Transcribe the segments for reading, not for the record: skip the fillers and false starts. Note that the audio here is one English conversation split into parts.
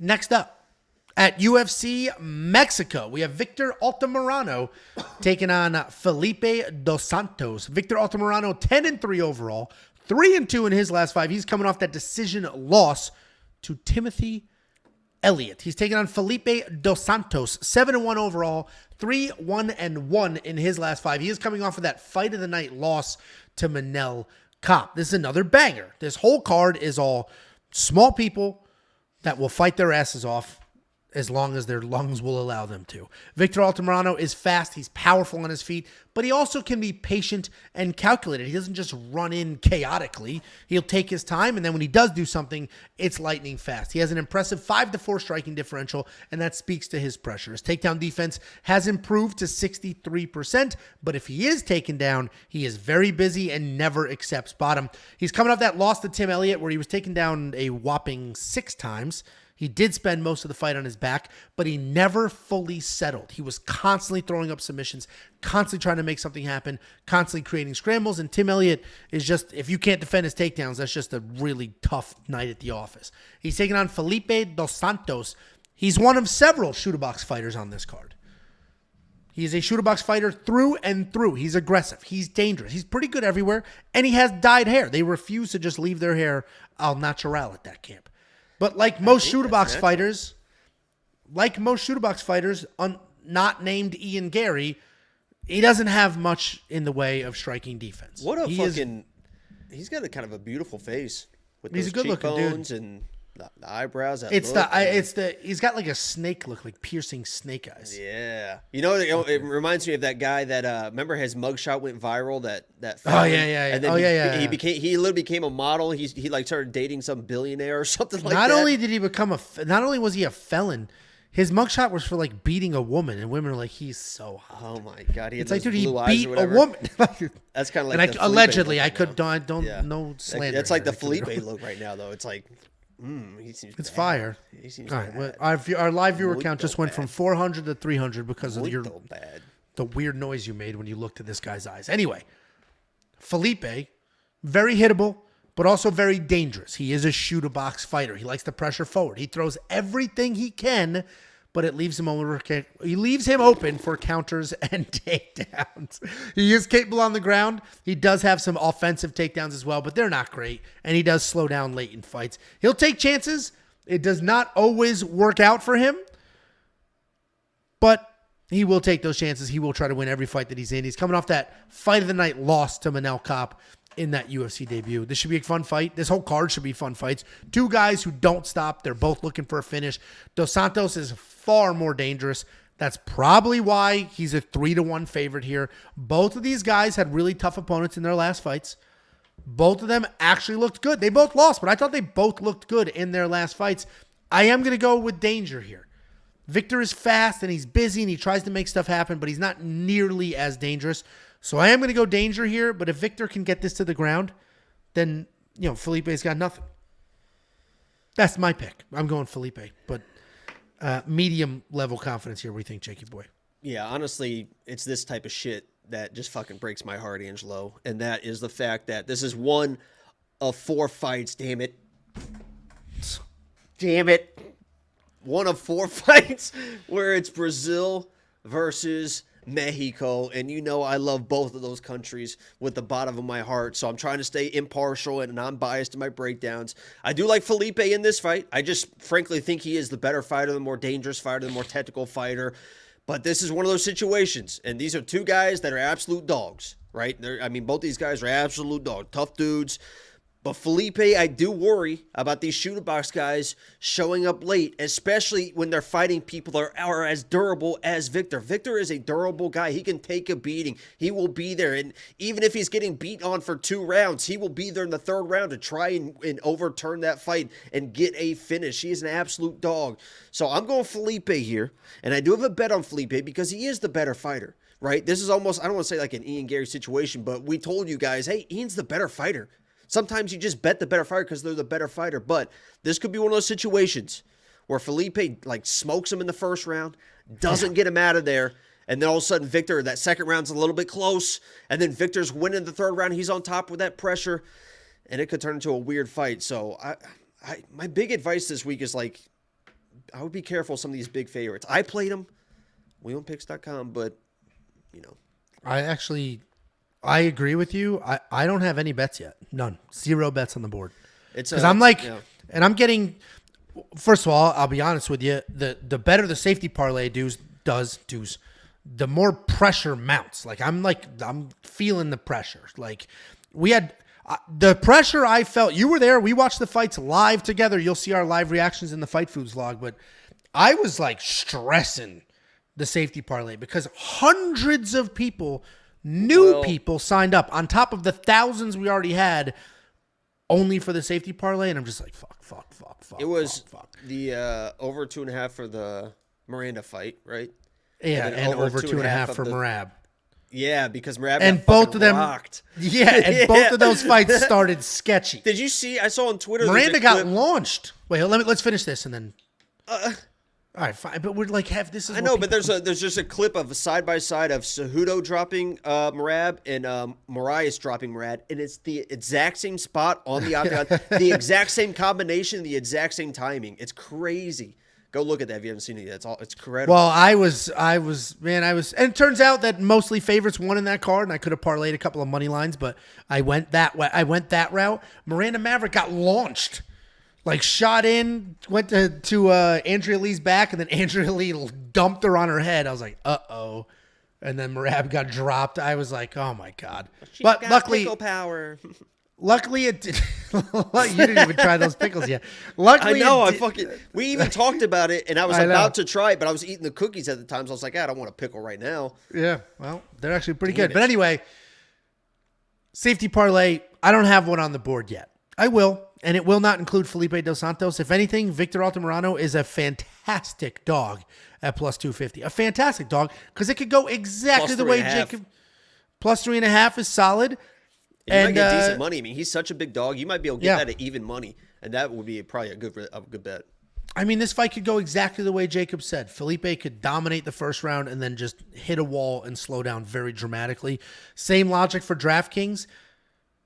Next up, at UFC Mexico, we have Victor Altamirano taking on Felipe dos Santos. Victor Altamirano, 10-3 overall, 3-2 in his last 5. He's coming off that decision loss to Timothy Elliott. He's taking on Felipe dos Santos, 7-1 overall, 3-1-1 in his last 5. He is coming off of that fight of the night loss to Manel Kape. This is another banger. This whole card is all small people that will fight their asses off as long as their lungs will allow them to. Victor Altamirano is fast. He's powerful on his feet, but he also can be patient and calculated. He doesn't just run in chaotically. He'll take his time, and then when he does do something, it's lightning fast. He has an impressive 5-4 striking differential, and that speaks to his pressure. His takedown defense has improved to 63%, but if he is taken down, he is very busy and never accepts bottom. He's coming off that loss to Tim Elliott where he was taken down a whopping 6 times. He did spend most of the fight on his back, but he never fully settled. He was constantly throwing up submissions, constantly trying to make something happen, constantly creating scrambles. And Tim Elliott is just, if you can't defend his takedowns, that's just a really tough night at the office. He's taking on Felipe dos Santos. He's one of several shoot-a-box fighters on this card. He's a shoot-a-box fighter through and through. He's aggressive. He's dangerous. He's pretty good everywhere, and he has dyed hair. They refuse to just leave their hair al natural at that camp. But like most shoot-a-box fighters, not named Ian Gary, he doesn't have much in the way of striking defense. What a he's got a kind of a beautiful face with those cheekbones and the eyebrows. He's got like a snake look, like piercing snake eyes. Yeah, it reminds me of that guy that remember his mugshot went viral. That And then he literally became a model. He like started dating some billionaire or something like that. Not only did he not only was he a felon, his mugshot was for like beating a woman, and women are like, he's so hot. Oh my god, it's like, dude, he beat a woman. That's kind of like allegedly. I don't know slander. That's like the Felipe look right now, though. It's like. It's fire. All right, well, our live viewer count just went from 400 to 300 because of the weird noise you made when you looked at this guy's eyes. Anyway, Felipe, very hittable, but also very dangerous. He is a shoot-a-box fighter. He likes to pressure forward. He throws everything he can, but it leaves him open for counters and takedowns. He is capable on the ground. He does have some offensive takedowns as well, but they're not great, and he does slow down late in fights. He'll take chances. It does not always work out for him, but he will take those chances. He will try to win every fight that he's in. He's coming off that fight of the night loss to Manel Kape in that UFC debut. This should be a fun fight. This whole card should be fun fights. 2 guys who don't stop. They're both looking for a finish. Dos Santos is far more dangerous. That's probably why he's a 3-1 favorite here. Both of these guys had really tough opponents in their last fights. Both of them actually looked good. They both lost, but I thought they both looked good in their last fights. I am going to go with danger here. Victor is fast and he's busy and he tries to make stuff happen, but he's not nearly as dangerous. So I am going to go danger here, but if Victor can get this to the ground, then, Felipe's got nothing. That's my pick. I'm going Felipe, but medium level confidence here. What do you think, Jakey boy? Yeah, honestly, it's this type of shit that just fucking breaks my heart, Angelo. And that is the fact that this is one of 4 fights, damn it. Damn it. One of 4 fights where it's Brazil versus Mexico, and I love both of those countries with the bottom of my heart, so I'm trying to stay impartial and non-biased in my breakdowns. I do like Felipe in this fight. I just frankly think he is the better fighter, the more dangerous fighter, the more technical fighter, but this is one of those situations, and these are 2 guys that are absolute dogs, right? Both these guys are absolute dogs, tough dudes. But Felipe, I do worry about these shoot-a-box guys showing up late, especially when they're fighting people that are as durable as Victor. Victor is a durable guy. He can take a beating. He will be there. And even if he's getting beat on for 2 rounds, he will be there in the 3rd round to try and overturn that fight and get a finish. He is an absolute dog. So I'm going Felipe here. And I do have a bet on Felipe because he is the better fighter, right? This is almost, I don't want to say like an Ian Gary situation, but we told you guys, hey, Ian's the better fighter. Sometimes you just bet the better fighter because they're the better fighter. But this could be one of those situations where Felipe like smokes him in the 1st round, doesn't get him out of there, and then all of a sudden Victor, that 2nd round's a little bit close, and then Victor's winning the 3rd round. He's on top with that pressure, and it could turn into a weird fight. So my big advice this week is like I would be careful of some of these big favorites. I played them, WeWantPicks.com, but I agree with you. I don't have any bets yet. None. 0 bets on the board. Because I'm like, and I'm getting. First of all, I'll be honest with you. The better the safety parlay does, the more pressure mounts. Like I'm feeling the pressure. Like we had the pressure I felt. You were there. We watched the fights live together. You'll see our live reactions in the Fight Foods vlog. But I was like stressing the safety parlay because hundreds of people, people signed up on top of the thousands we already had only for the safety parlay. And I'm just like, fuck. It was the over 2.5 for the Miranda fight, right? Yeah, and over 2.5 for Merab. Yeah, because Merab and got both of them rocked. Yeah, and both of those fights started sketchy. Did you see? I saw on Twitter Miranda got launched. Wait, let's finish this and then. All right, fine, but we're like this is. I know, but there's just a clip of a side by side of Cejudo dropping Merab and Moraes dropping Merab, and it's the exact same spot on the octagon, the exact same combination, the exact same timing. It's crazy. Go look at that if you haven't seen it yet. It's incredible. Well, I was, and it turns out that mostly favorites won in that card, and I could have parlayed a couple of money lines, but I went that way. I went that route. Miranda Maverick got launched, like shot in, went to Andrea Lee's back, and then Andrea Lee dumped her on her head. I was like, uh-oh. And then Merab got dropped. I was like, oh my God. But luckily, pickle power. Luckily, it did. You didn't even try those pickles yet. Luckily, I know. We even talked about it, and I was about to try it, but I was eating the cookies at the time, so I was like, I don't want a pickle right now. Yeah, well, they're actually pretty good. But anyway, safety parlay. I don't have one on the board yet. I will, and it will not include Felipe dos Santos. If anything, Victor Altamirano is a fantastic dog at plus 250. A fantastic dog because it could go exactly the way Jacob. Plus 3.5 is solid. You might get decent money. I mean, he's such a big dog. You might be able to get that at even money, and that would be probably a good bet. I mean, this fight could go exactly the way Jacob said. Felipe could dominate the first round and then just hit a wall and slow down very dramatically. Same logic for DraftKings.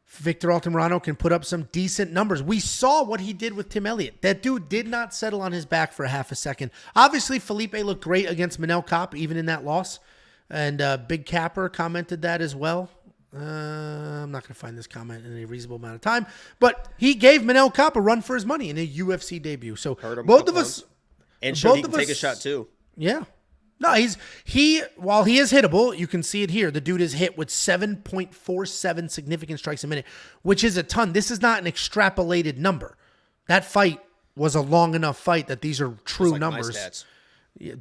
Victor Altamirano can put up some decent numbers. We saw what he did with Tim Elliott. That dude did not settle on his back for a half a second. Obviously, Felipe looked great against Manel Kopp, even in that loss. And Big Capper commented that as well. I'm not going to find this comment in a reasonable amount of time, but he gave Manel Kopp a run for his money in a UFC debut. So both of us, and sure, he can take a shot too. Yeah, no, while he is hittable, you can see it here. The dude is hit with 7.47 significant strikes a minute, which is a ton. This is not an extrapolated number. That fight was a long enough fight that these are true like numbers. My stats. Yeah.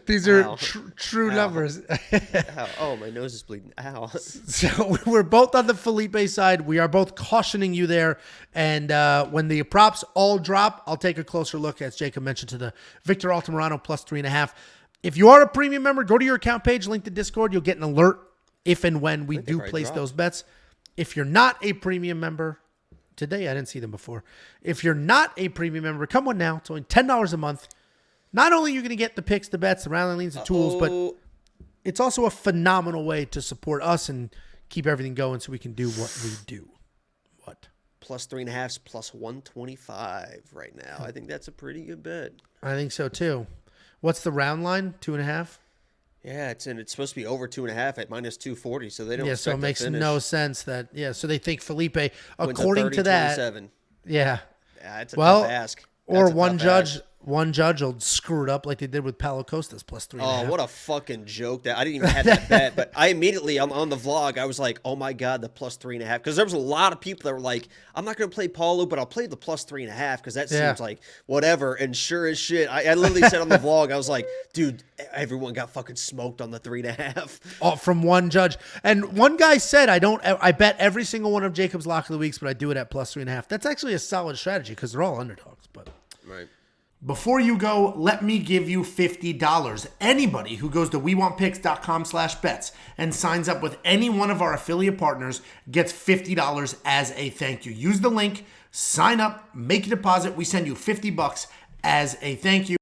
These are true numbers. Ow. Oh, my nose is bleeding. Ow. So we're both on the Felipe side. We are both cautioning you there. And when the props all drop, I'll take a closer look, as Jacob mentioned, to the Victor Altamirano plus 3.5. If you are a premium member, go to your account page, link to Discord. You'll get an alert if and when we do place those bets. If you're not a premium member, today, I didn't see them before. If you're not a premium member, become one now. It's only $10 a month. Not only are you going to get the picks, the bets, the rally leans, the tools, but it's also a phenomenal way to support us and keep everything going so we can do what we do. What? Plus 3.5's plus 125 right now. I think that's a pretty good bet. I think so too. What's the round line? 2.5? Yeah, it's supposed to be over 2.5 at minus 240, so they don't. Yeah, so it makes no sense that. Yeah, so they think Felipe, according 30, to that. 27. Yeah. It's a tough ask. Or one judge will screw it up like they did with Paulo Costas plus 3.5. Oh, what a fucking joke! That I didn't even have that bet, but I immediately on the vlog I was like, oh my god, the plus 3.5, because there was a lot of people that were like, I'm not going to play Paulo, but I'll play the plus 3.5 because that seems like whatever. And sure as shit, I literally said on the vlog, I was like, dude, everyone got fucking smoked on the 3.5. Oh, from one judge. And one guy said, I bet every single one of Jacob's lock of the weeks, but I do it at plus 3.5. That's actually a solid strategy because they're all underdogs. But right. Before you go, let me give you $50. Anybody who goes to WeWantPicks.com/bets and signs up with any one of our affiliate partners gets $50 as a thank you. Use the link, sign up, make a deposit. We send you $50 as a thank you.